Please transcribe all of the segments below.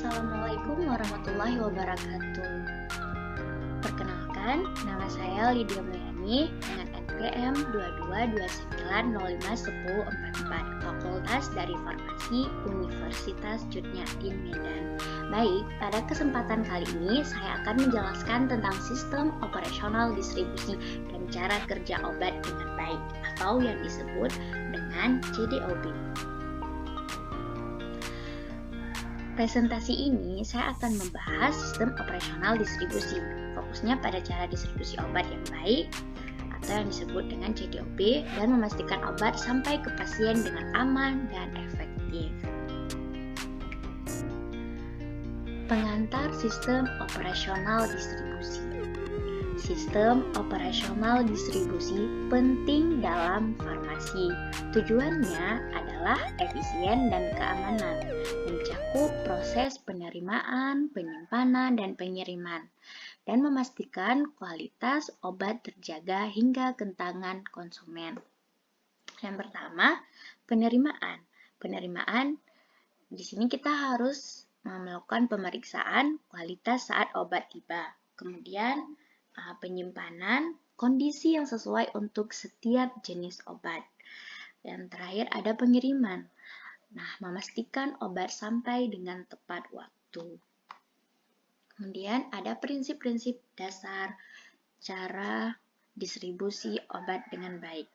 Assalamualaikum warahmatullahi wabarakatuh. Perkenalkan, nama saya Lydia Mulyani dengan NPM 2229051044, Fakultas dari Farmasi Universitas Jodhpur Medan. Baik, pada kesempatan kali ini saya akan menjelaskan tentang sistem operasional distribusi dan cara kerja obat dengan baik atau yang disebut dengan CDOB. Presentasi ini saya akan membahas sistem operasional distribusi, fokusnya pada cara distribusi obat yang baik atau yang disebut dengan CDOB dan memastikan obat sampai ke pasien dengan aman dan efektif. Pengantar sistem operasional distribusi. Sistem operasional distribusi penting dalam farmasi. Tujuannya adalah efisien dan keamanan, mencakup proses penerimaan, penyimpanan, dan pengiriman, dan memastikan kualitas obat terjaga hingga ke tangan konsumen. Yang pertama, penerimaan. Penerimaan, di sini kita harus melakukan pemeriksaan kualitas saat obat tiba. Kemudian, penyimpanan, kondisi yang sesuai untuk setiap jenis obat. Yang terakhir ada pengiriman. Nah, memastikan obat sampai dengan tepat waktu. Kemudian ada prinsip-prinsip dasar cara distribusi obat dengan baik.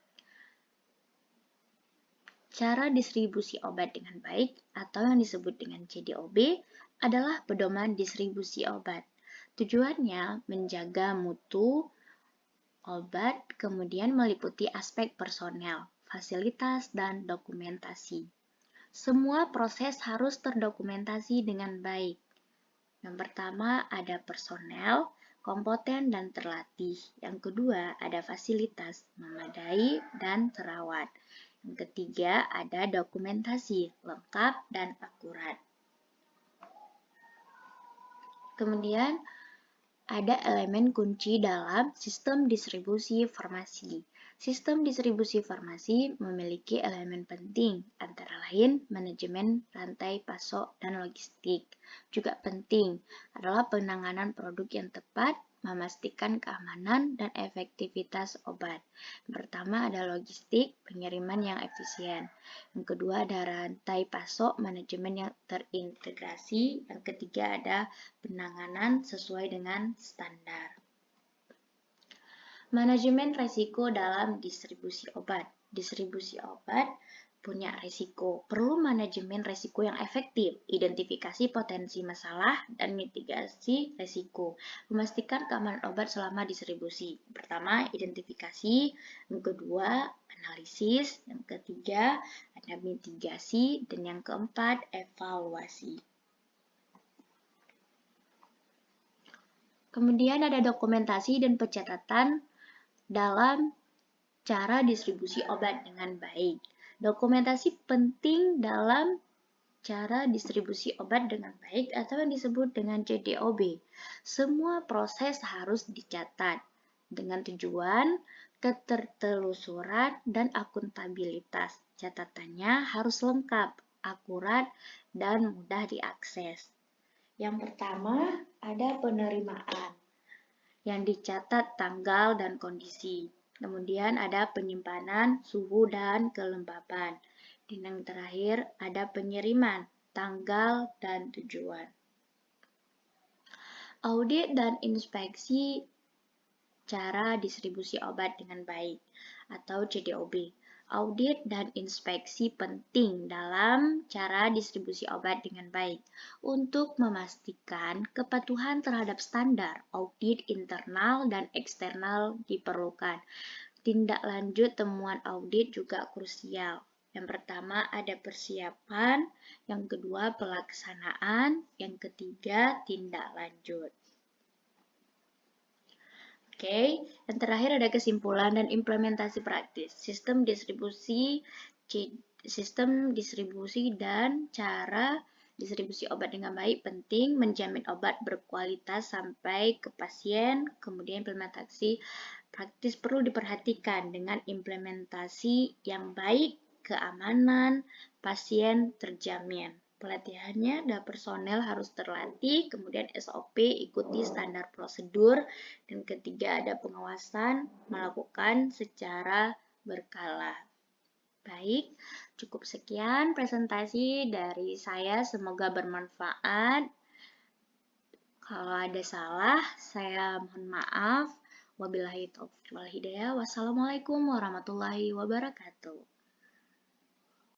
Cara distribusi obat dengan baik atau yang disebut dengan CDOB adalah pedoman distribusi obat. Tujuannya menjaga mutu obat, kemudian meliputi aspek personel, fasilitas, dan dokumentasi. Semua proses harus terdokumentasi dengan baik. Yang pertama ada personel, kompeten dan terlatih. Yang kedua ada fasilitas, memadai dan terawat. Yang ketiga ada dokumentasi, lengkap dan akurat. Kemudian ada elemen kunci dalam sistem distribusi farmasi. Sistem distribusi farmasi memiliki elemen penting, antara lain manajemen rantai pasok dan logistik. Juga penting adalah penanganan produk yang tepat, memastikan keamanan dan efektivitas obat. Yang pertama ada logistik, pengiriman yang efisien. Yang kedua ada rantai pasok, manajemen yang terintegrasi. Yang ketiga ada penanganan sesuai dengan standar. Manajemen risiko dalam distribusi obat. Distribusi obat punya risiko. Perlu manajemen risiko yang efektif, identifikasi potensi masalah, dan mitigasi risiko. Memastikan keamanan obat selama distribusi. Pertama, identifikasi. Yang kedua, analisis. Yang ketiga, ada mitigasi. Dan yang keempat, evaluasi. Kemudian ada dokumentasi dan pencatatan dalam cara distribusi obat dengan baik. Dokumentasi penting dalam cara distribusi obat dengan baik atau yang disebut dengan CDOB. Semua proses harus dicatat dengan tujuan ketertelusuran dan akuntabilitas. Catatannya harus lengkap, akurat, dan mudah diakses. Yang pertama ada penerimaan yang dicatat tanggal dan kondisi. Kemudian ada penyimpanan, suhu, dan kelembapan. Dan yang terakhir ada pengiriman, tanggal, dan tujuan. Audit dan inspeksi cara distribusi obat dengan baik atau CDOB. Audit dan inspeksi penting dalam cara distribusi obat dengan baik untuk memastikan kepatuhan terhadap standar. Audit internal dan eksternal diperlukan. Tindak lanjut temuan audit juga krusial. Yang pertama ada persiapan, yang kedua pelaksanaan, yang ketiga tindak lanjut. Oke, yang terakhir ada kesimpulan dan implementasi praktis. Sistem distribusi dan cara distribusi obat dengan baik penting, menjamin obat berkualitas sampai ke pasien. Kemudian implementasi praktis perlu diperhatikan dengan implementasi yang baik, keamanan pasien terjamin. Pelatihannya adalah personel harus terlatih, kemudian SOP ikuti standar prosedur, dan ketiga ada pengawasan melakukan secara berkala. Baik, cukup sekian presentasi dari saya, semoga bermanfaat. Kalau ada salah, saya mohon maaf. Wabillahi taufiq wal hidayah. Wassalamualaikum warahmatullahi wabarakatuh.